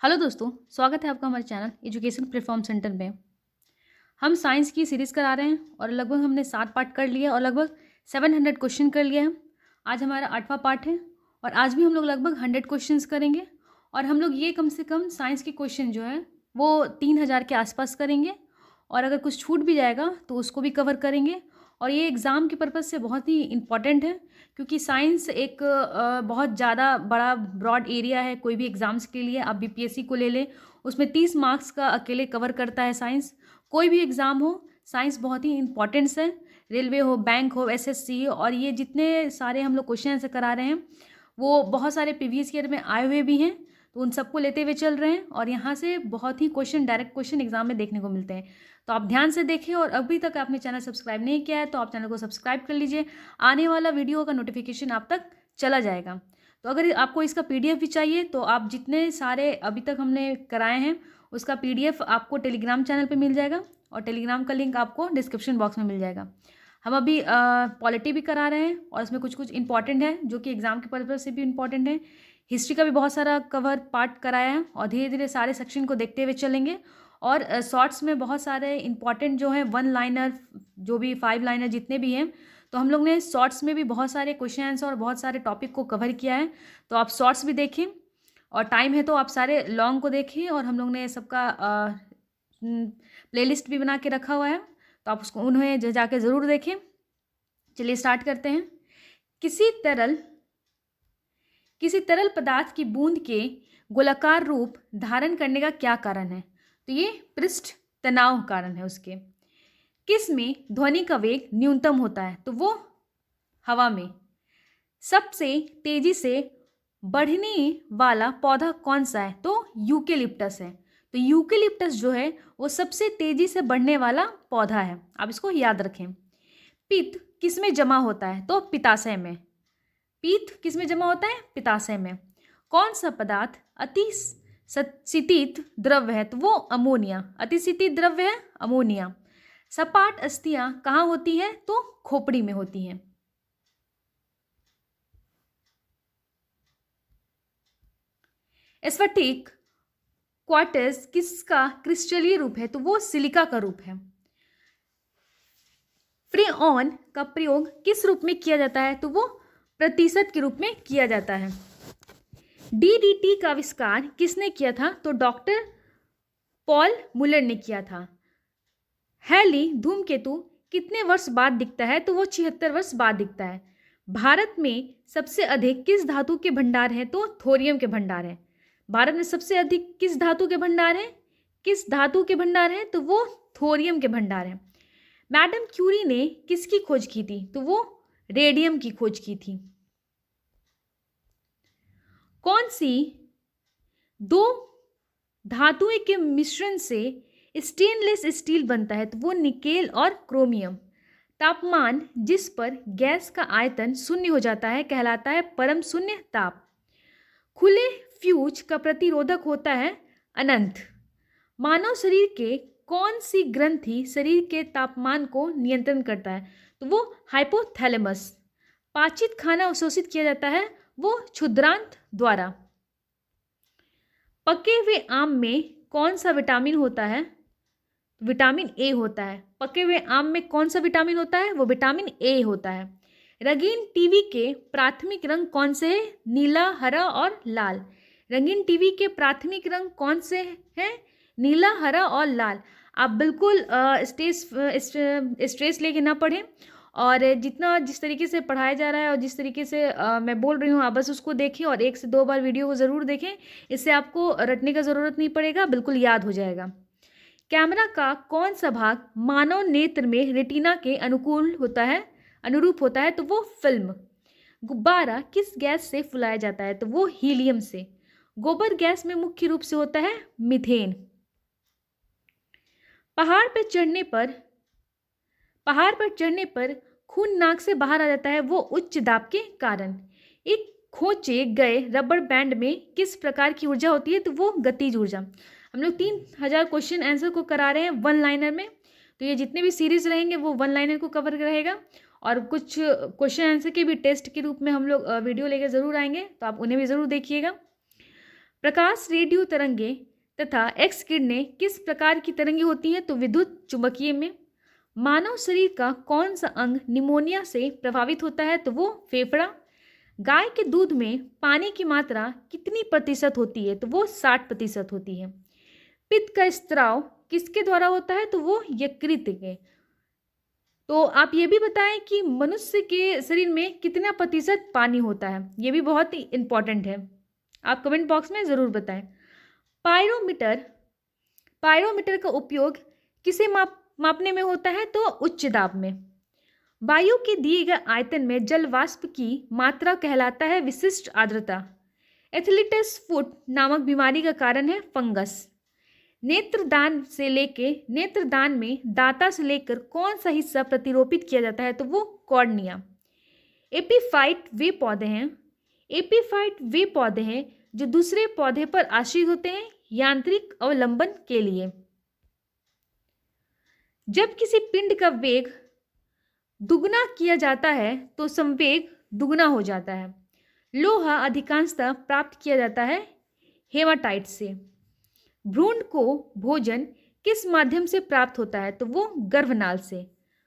Hello दोस्तों, स्वागत है आपका हमारे चैनल एजुकेशन प्लेटफॉर्म सेंटर में। हम साइंस की सीरीज़ करा रहे हैं और लगभग हमने 7 पार्ट कर लिए और लगभग 700 क्वेश्चन कर लिए हैं। आज हमारा 8वां पार्ट है और आज भी हम लोग लगभग 100 क्वेश्चंस करेंगे और हम लोग ये कम से कम साइंस के क्वेश्चन जो है वो 3000 के आसपास करेंगे और अगर कुछ छूट भी जाएगा तो उसको भी कवर करेंगे। और ये एग्ज़ाम के पर्पज़ से बहुत ही इम्पॉर्टेंट है क्योंकि साइंस एक बहुत ज़्यादा बड़ा ब्रॉड एरिया है। कोई भी एग्ज़ाम्स के लिए आप बीपीएससी को ले लें, उसमें 30 मार्क्स का अकेले कवर करता है साइंस। कोई भी एग्ज़ाम हो, साइंस बहुत ही इम्पॉर्टेंस है। रेलवे हो, बैंक हो, एसएससी हो, और ये जितने सारे हम लोग क्वेश्चन आंसर करा रहे हैं वो बहुत सारे प्रीवियस ईयर में आए हुए भी हैं, तो उन सबको लेते हुए चल रहे हैं और यहाँ से बहुत ही क्वेश्चन, डायरेक्ट क्वेश्चन एग्जाम में देखने को मिलते हैं। तो आप ध्यान से देखें और अभी तक आपने चैनल सब्सक्राइब नहीं किया है तो आप चैनल को सब्सक्राइब कर लीजिए। आने वाला वीडियो का नोटिफिकेशन आप तक चला जाएगा। तो अगर आपको इसका पीडीएफ भी चाहिए तो आप जितने सारे अभी तक हमने कराए हैं उसका पीडीएफ आपको टेलीग्राम चैनल पे मिल जाएगा और टेलीग्राम का लिंक आपको डिस्क्रिप्शन बॉक्स में मिल जाएगा। हम अभी पॉलिटी भी करा रहे हैं और इसमें कुछ कुछ इंपॉर्टेंट है जो कि एग्जाम के पर्पज से भी इंपॉर्टेंट है। हिस्ट्री का भी बहुत सारा कवर पार्ट कराया है और धीरे धीरे सारे सेक्शन को देखते हुए चलेंगे। और शॉर्ट्स में बहुत सारे इंपॉर्टेंट जो है 1 लाइनर, जो भी 5 लाइनर जितने भी हैं, तो हम लोग ने शॉर्ट्स में भी बहुत सारे क्वेश्चन आंसर और बहुत सारे टॉपिक को कवर किया है। तो आप शॉर्ट्स भी देखें और टाइम है तो आप सारे लॉन्ग को देखें। और हम लोग ने सबका प्लेलिस्ट भी बना के रखा हुआ है तो आप उसको उन्हें जाके ज़रूर देखें। चलिए स्टार्ट करते हैं। किसी तरल पदार्थ की बूंद के गोलाकार रूप धारण करने का क्या कारण है? तो ये पृष्ठ तनाव कारण है उसके। किस में ध्वनि का वेग न्यूनतम होता है? तो वो हवा में। सबसे तेजी से बढ़ने वाला पौधा कौन सा है? तो यूकेलिप्टस है। तो यूकेलिप्टस जो है वो सबसे तेजी से बढ़ने वाला पौधा है, आप इसको याद रखें। पित्त किस में जमा होता है? तो पित्ताशय में। पित्त किस में जमा होता है? पित्ताशय में। कौन सा पदार्थ अतिशीतित द्रव्य है? तो वो अमोनिया। अतिशीतित द्रव्य है अमोनिया। सपाट अस्थियां कहाँ होती हैं? तो खोपड़ी में होती हैं। स्फटिक क्वार्ट्ज किसका क्रिस्टलीय रूप है? तो वो सिलिका का रूप है। फ्रेऑन का प्रयोग किस रूप में किया जाता है? तो वो प्रतिशत के रूप में किया जाता है। डीडीटी का आविष्कार किसने किया था? तो डॉक्टर पॉल मुलर ने किया था। हैली धूमकेतु कितने वर्ष बाद दिखता है? तो वो 76 वर्ष बाद दिखता है। भारत में सबसे अधिक किस धातु के भंडार हैं? तो थोरियम के भंडार हैं। भारत में सबसे अधिक किस धातु के भंडार हैं? किस धातु के भंडार हैं? तो वो थोरियम के भंडार हैं। मैडम क्यूरी ने किसकी खोज की थी? तो वो रेडियम की खोज की थी। कौन सी दो धातुएं के मिश्रण से स्टेनलेस स्टील बनता है? तो वो निकेल और क्रोमियम। तापमान जिस पर गैस का आयतन शून्य हो जाता है कहलाता है परम शून्य ताप। खुले फ्यूज का प्रतिरोधक होता है अनंत। मानव शरीर के कौन सी ग्रंथि शरीर के तापमान को नियंत्रण करता है? तो वो हाइपोथैलेमस। पाचित खाना अवशोषित किया जाता है वो क्षुद्रांत द्वारा। पके हुए आम में कौन सा विटामिन होता है? विटामिन ए होता है। पके हुए आम में कौन सा विटामिन होता है? वो विटामिन ए होता है। रंगीन टीवी के प्राथमिक रंग कौन से हैं? नीला, हरा और लाल। रंगीन टीवी के प्राथमिक रंग कौन से हैं? नीला, हरा और लाल। आप बिल्कुल स्ट्रेस लेके ना पढ़ें और जिस तरीके से पढ़ाया जा रहा है और जिस तरीके से मैं बोल रही हूँ आप बस उसको देखें और 1 से 2 बार वीडियो को ज़रूर देखें। इससे आपको रटने का ज़रूरत नहीं पड़ेगा, बिल्कुल याद हो जाएगा। कैमरा का कौन सा भाग मानव नेत्र में रेटिना के अनुरूप होता है? तो वो फिल्म। गुब्बारा किस गैस से फुलाया जाता है? तो वो हीलियम से। गोबर गैस में मुख्य रूप से होता है मीथेन। पहाड़ पर चढ़ने पर खून नाक से बाहर आ जाता है वो उच्च दाब के कारण। एक खोचे गए रबर बैंड में किस प्रकार की ऊर्जा होती है? तो वो गतिज ऊर्जा। हम लोग 3000 क्वेश्चन आंसर को करा रहे हैं 1 लाइनर में, तो ये जितने भी सीरीज रहेंगे वो 1 लाइनर को कवर रहेगा और कुछ क्वेश्चन आंसर के भी टेस्ट के रूप में हम लोग वीडियो लेकर ज़रूर आएंगे, तो आप उन्हें भी ज़रूर देखिएगा। प्रकाश रेडियो तरंगे तथा एक्स किरणें किस प्रकार की तरंगे होती हैं? तो विद्युत चुंबकीय में। मानव शरीर का कौन सा अंग निमोनिया से प्रभावित होता है? तो वो फेफड़ा। गाय के दूध में पानी की मात्रा कितनी प्रतिशत होती है? तो वो 60% होती है। पित्त का स्त्राव किसके द्वारा होता है? तो वो यकृत के। तो आप ये भी बताएं कि मनुष्य के शरीर में कितना प्रतिशत पानी होता है? ये भी बहुत ही इंपॉर्टेंट है, आप कमेंट बॉक्स में ज़रूर बताएं। पायरोमीटर का उपयोग किसे मापने में होता है? तो उच्च दाब में। वायु के दिए गए आयतन में जल वाष्प की मात्रा कहलाता है विशिष्ट आर्द्रता। एथलीटस फुट नामक बीमारी का कारण है फंगस। नेत्रदान में दाता से लेकर कौन सा हिस्सा प्रतिरोपित किया जाता है? तो वो कॉर्निया। एपीफाइट वे पौधे हैं जो दूसरे पौधे पर आश्रित होते हैं यांत्रिक अवलंबन के लिए। जब किसी पिंड का वेग दुगना किया जाता है तो संवेग दुगना हो जाता है। लोहा अधिकांशतः प्राप्त किया जाता है हेमाटाइट से। भ्रूण को भोजन किस माध्यम से प्राप्त होता है? तो वो गर्भनाल से।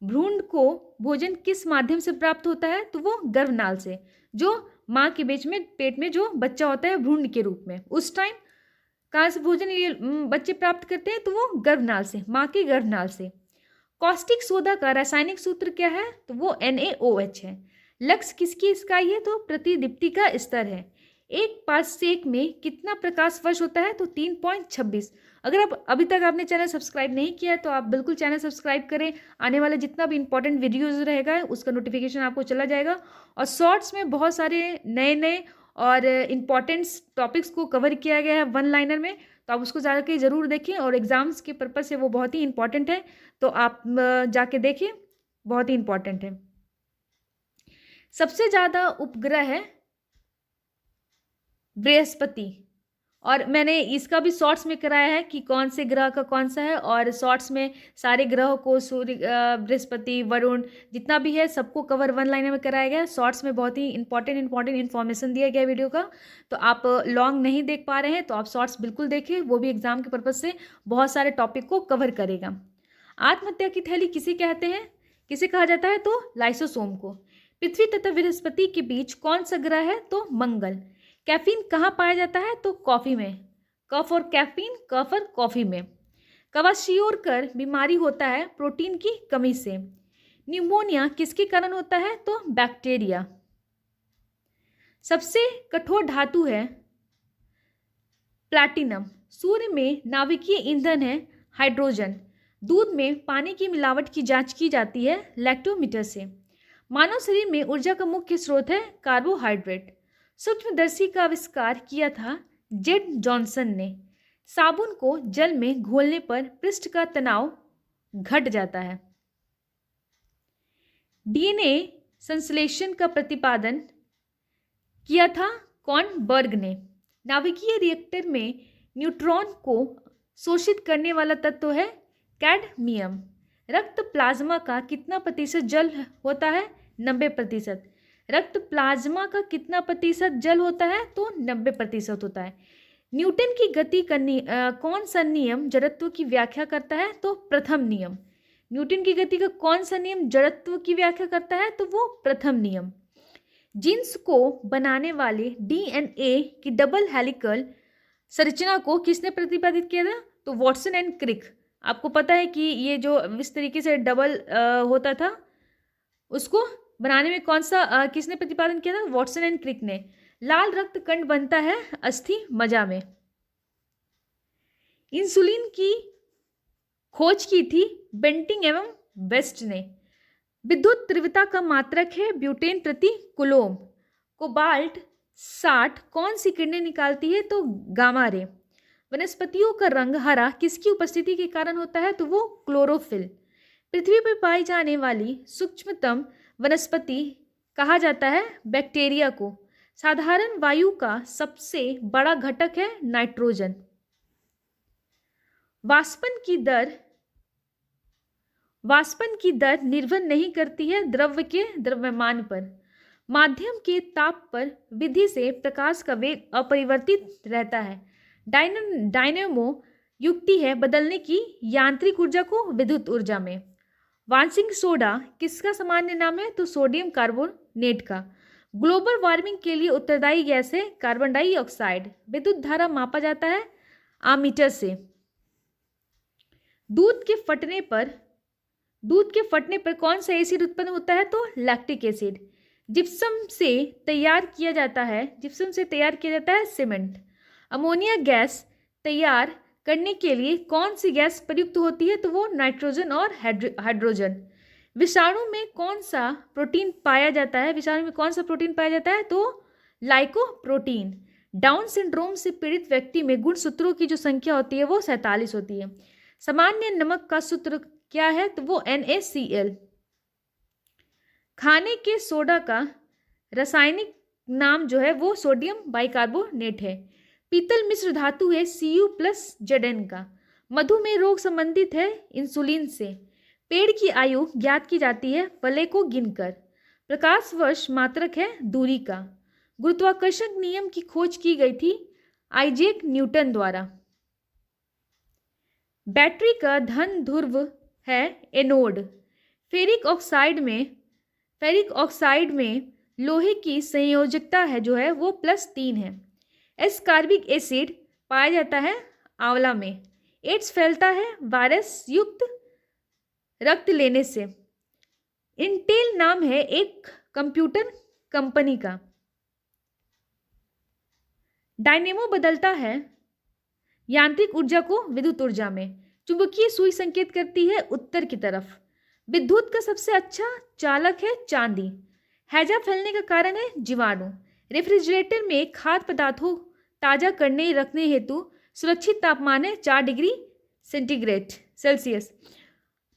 भ्रूण को भोजन किस माध्यम से प्राप्त होता है? तो वो गर्भनाल से। जो माँ के पेट में जो बच्चा होता है भ्रूण के रूप में, उस टाइम कहाँ से भोजन ये बच्चे प्राप्त करते हैं? तो वो गर्भनाल से, माँ के गर्भनाल से। कॉस्टिक सोडा का रासायनिक सूत्र क्या है? तो वो NaOH है। लक्स किसकी इकाई है? तो प्रतिदीप्ति का स्तर है। एक पारसेक में कितना प्रकाश वर्ष होता है? तो 3.26। अगर आप अभी तक आपने चैनल सब्सक्राइब नहीं किया है तो आप बिल्कुल चैनल सब्सक्राइब करें। आने वाला जितना भी इंपॉर्टेंट वीडियोज रहेगा उसका नोटिफिकेशन आपको चला जाएगा। और शॉर्ट्स में बहुत सारे नए और इम्पॉर्टेंट टॉपिक्स को कवर किया गया है वन लाइनर में, तो आप उसको जाके ज़रूर देखें। और एग्ज़ाम्स के पर्पज़ से वो बहुत ही इंपॉर्टेंट है, तो आप जाके देखें, बहुत ही इंपॉर्टेंट है। सबसे ज़्यादा उपग्रह है बृहस्पति, और मैंने इसका भी शॉर्ट्स में कराया है कि कौन से ग्रह का कौन सा है, और शॉर्ट्स में सारे ग्रहों को सूर्य, बृहस्पति, वरुण जितना भी है सबको कवर वन लाइनर में कराया गया है। शॉर्ट्स में बहुत ही इंपॉर्टेंट इन्फॉर्मेशन दिया गया वीडियो का, तो आप लॉन्ग नहीं देख पा रहे हैं तो आप शॉर्ट्स बिल्कुल देखें, वो भी एग्जाम के पर्पज़ से बहुत सारे टॉपिक को कवर करेगा। आत्महत्या की थैली किसे कहते हैं, किसे कहा जाता है? तो लाइसोसोम को। पृथ्वी तथा बृहस्पति के बीच कौन सा ग्रह है? तो मंगल। कैफीन कहाँ पाया जाता है? तो कॉफ़ी में। कफ और कैफीन, कफ और कॉफ़ी में। क्वाशियोरकर बीमारी होता है प्रोटीन की कमी से। न्यूमोनिया किसके कारण होता है? तो बैक्टीरिया। सबसे कठोर धातु है प्लैटिनम। सूर्य में नाभिकीय ईंधन है हाइड्रोजन। दूध में पानी की मिलावट की जांच की जाती है लैक्टोमीटर से। मानव शरीर में ऊर्जा का मुख्य स्रोत है कार्बोहाइड्रेट। सूक्ष्मदर्शी का आविष्कार किया था जेड जॉनसन ने। साबुन को जल में घोलने पर पृष्ठ का तनाव घट जाता है। डीएनए संश्लेषण का प्रतिपादन किया था कौन? बर्ग ने। नाभिकीय रिएक्टर में न्यूट्रॉन को शोषित करने वाला तत्व है कैडमियम। रक्त प्लाज्मा का कितना प्रतिशत जल होता है? 90%। रक्त प्लाज्मा का कितना प्रतिशत जल होता है? तो 90% होता है। न्यूटन की गति का कौन सा नियम जड़त्व की व्याख्या करता है? तो प्रथम नियम। न्यूटन की गति का कौन सा नियम जड़त्व की व्याख्या करता है? तो वो प्रथम नियम। जीन्स को बनाने वाले डीएनए की डबल हेलिकल संरचना को किसने प्रतिपादित किया था? तो वॉटसन एंड क्रिक। आपको पता है कि ये जो इस तरीके से डबल होता था उसको बनाने में कौन सा किसने प्रतिपादन किया था? वॉटसन एंड क्रिक ने। लाल रक्त कण बनता है अस्थि मज्जा में। इंसुलिन की खोज की थी बेंटिंग एवं वेस्ट ने। विद्युत तीव्रता का मात्रक है ब्यूटेन प्रति कुलोम। कोबाल्ट 60 कौन सी किरणें निकालती है? तो गामा रे। वनस्पतियों का रंग हरा किसकी उपस्थिति के कारण होता है? तो वो क्लोरोफिल। पृथ्वी पर पाई जाने वाली सूक्ष्मतम वनस्पति कहा जाता है बैक्टीरिया को। साधारण वायु का सबसे बड़ा घटक है नाइट्रोजन। वाष्पन की दर निर्भर नहीं करती है द्रव्य के द्रव्यमान पर। माध्यम के ताप पर विधि से प्रकाश का वेग अपरिवर्तित रहता है। डायनेमो युक्ति है बदलने की यांत्रिक ऊर्जा को विद्युत ऊर्जा में। वांशिक सोडा किसका सामान्य नाम है? तो सोडियम कार्बोनेट का। ग्लोबल वार्मिंग के लिए उत्तरदायी गैस है कार्बन डाइऑक्साइड। विद्युत धारा मापा जाता है आमीटर से। दूध के फटने पर कौन सा एसिड उत्पन्न होता है? तो लैक्टिक एसिड। जिप्सम से तैयार किया जाता है सीमेंट। अमोनिया गैस तैयार करने के लिए कौन सी गैस प्रयुक्त होती है? तो वो नाइट्रोजन और हाइड्रोजन। विषाणु में कौन सा प्रोटीन पाया जाता है? तो लाइकोप्रोटीन। डाउन सिंड्रोम से पीड़ित व्यक्ति में गुणसूत्रों की जो संख्या होती है वो 47 होती है। सामान्य नमक का सूत्र क्या है? तो वो NaCl। खाने के सोडा का रासायनिक नाम जो है वो सोडियम बाइकार्बोनेट है। पीतल मिश्र धातु है Cu+Zn का। मधुमेह रोग संबंधित है इंसुलिन से। पेड़ की आयु ज्ञात की जाती है फले को गिनकर। प्रकाश वर्ष मात्रक है दूरी का। गुरुत्वाकर्षण नियम की खोज की गई थी आइजैक न्यूटन द्वारा। बैटरी का धन ध्रुव है एनोड। फेरिक ऑक्साइड में लोहे की संयोजकता है जो है वो +3 है। एस्कार्बिक एसिड पाया जाता है आंवला में। एड्स फैलता है वायरस युक्त रक्त लेने से। इंटेल नाम है एक कंप्यूटर कंपनी का। डायनेमो बदलता है यांत्रिक ऊर्जा को विद्युत ऊर्जा में। चुंबकीय सुई संकेत करती है उत्तर की तरफ। विद्युत का सबसे अच्छा चालक है चांदी। हैजा फैलने का कारण है जीवाणु। रेफ्रिजरेटर में खाद्य पदार्थों ताजा करने रखने हेतु सुरक्षित तापमान है 4 डिग्री सेल्सियस।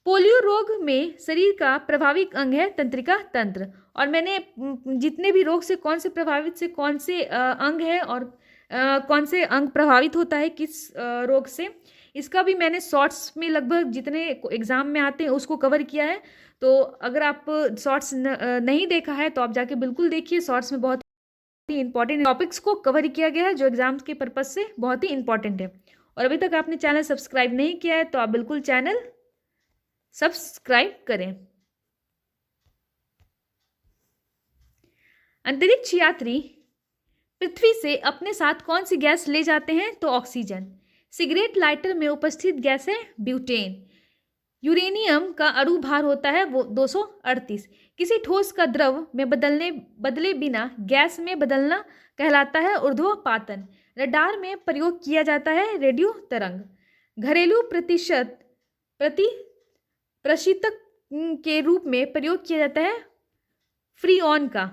पोलियो रोग में शरीर का प्रभावी अंग है तंत्रिका तंत्र। और मैंने जितने भी रोग से कौन से प्रभावित से कौन से अंग है और कौन से अंग प्रभावित होता है किस रोग से, इसका भी मैंने शॉर्ट्स में लगभग जितने एग्जाम में आते हैं उसको कवर किया है। तो अगर आप शॉर्ट्स नहीं देखा है तो आप जाके बिल्कुल देखिए। शॉर्ट्स में बहुत ही इंपॉर्टेंट टॉपिक्स को कवर किया गया है जो एग्जाम्स के पर्पज से बहुत ही इंपॉर्टेंट है। और अभी तक आपने चैनल सब्सक्राइब नहीं किया है तो आप बिल्कुल चैनल सब्सक्राइब करें। अंतरिक्ष यात्री पृथ्वी से अपने साथ कौन सी गैस ले जाते हैं? तो ऑक्सीजन। सिगरेट लाइटर में उपस्थित गैस है ब्यूटेन। यूरेनियम का अणु भार होता है वो 238। किसी ठोस का द्रव में बदले बिना गैस में बदलना कहलाता है ऊर्ध्वपातन। रडार में प्रयोग किया जाता है रेडियो तरंग। घरेलू प्रशीतक के रूप में प्रयोग किया जाता है फ्रीऑन का।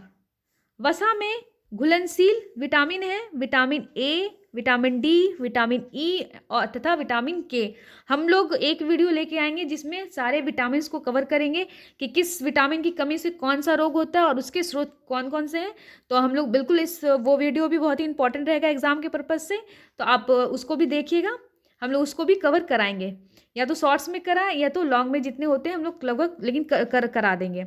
वसा में घुलनशील विटामिन है vitamin A, vitamin D, vitamin E और तथा विटामिन के। हम लोग एक वीडियो लेके आएंगे जिसमें सारे विटामिन को कवर करेंगे कि किस विटामिन की कमी से कौन सा रोग होता है और उसके स्रोत कौन कौन से हैं। तो हम लोग बिल्कुल वो वीडियो भी बहुत ही इंपॉर्टेंट रहेगा एग्जाम के पर्पज से, तो आप उसको भी देखिएगा। हम लोग उसको भी कवर कराएंगे, या तो शॉर्ट्स में कराएं या तो लॉन्ग में जितने होते हैं हम लोग लगभग लेकिन करा देंगे।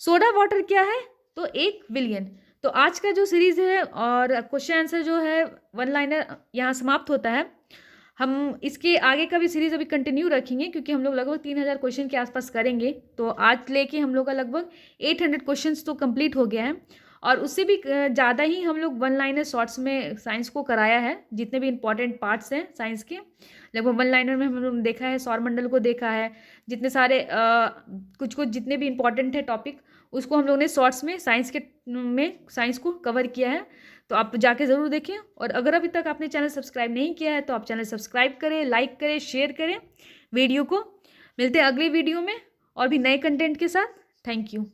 सोडा वाटर क्या है? तो 1 बिलियन। तो आज का जो सीरीज़ है और क्वेश्चन आंसर जो है वन लाइनर यहाँ समाप्त होता है। हम इसके आगे का भी सीरीज़ अभी कंटिन्यू रखेंगे क्योंकि हम लोग लगभग 3000 क्वेश्चन के आसपास करेंगे। तो आज लेके हम लोग का लगभग 800 क्वेश्चंस तो कंप्लीट हो गया है और उससे भी ज़्यादा ही हम लोग वन लाइनर शॉर्ट्स में साइंस को कराया है। जितने भी इंपॉर्टेंट पार्ट्स हैं साइंस के लगभग वन लाइनर में हम लोग ने देखा है। सौरमंडल को देखा है, जितने सारे कुछ जितने भी इंपॉर्टेंट है टॉपिक उसको हम लोग ने शॉर्ट्स में साइंस को कवर किया है। तो आप जाके ज़रूर देखें। और अगर अभी तक आपने चैनल सब्सक्राइब नहीं किया है तो आप चैनल सब्सक्राइब करें, लाइक करें, शेयर करें वीडियो को। मिलते हैं अगले वीडियो में और भी नए कंटेंट के साथ। Thank you.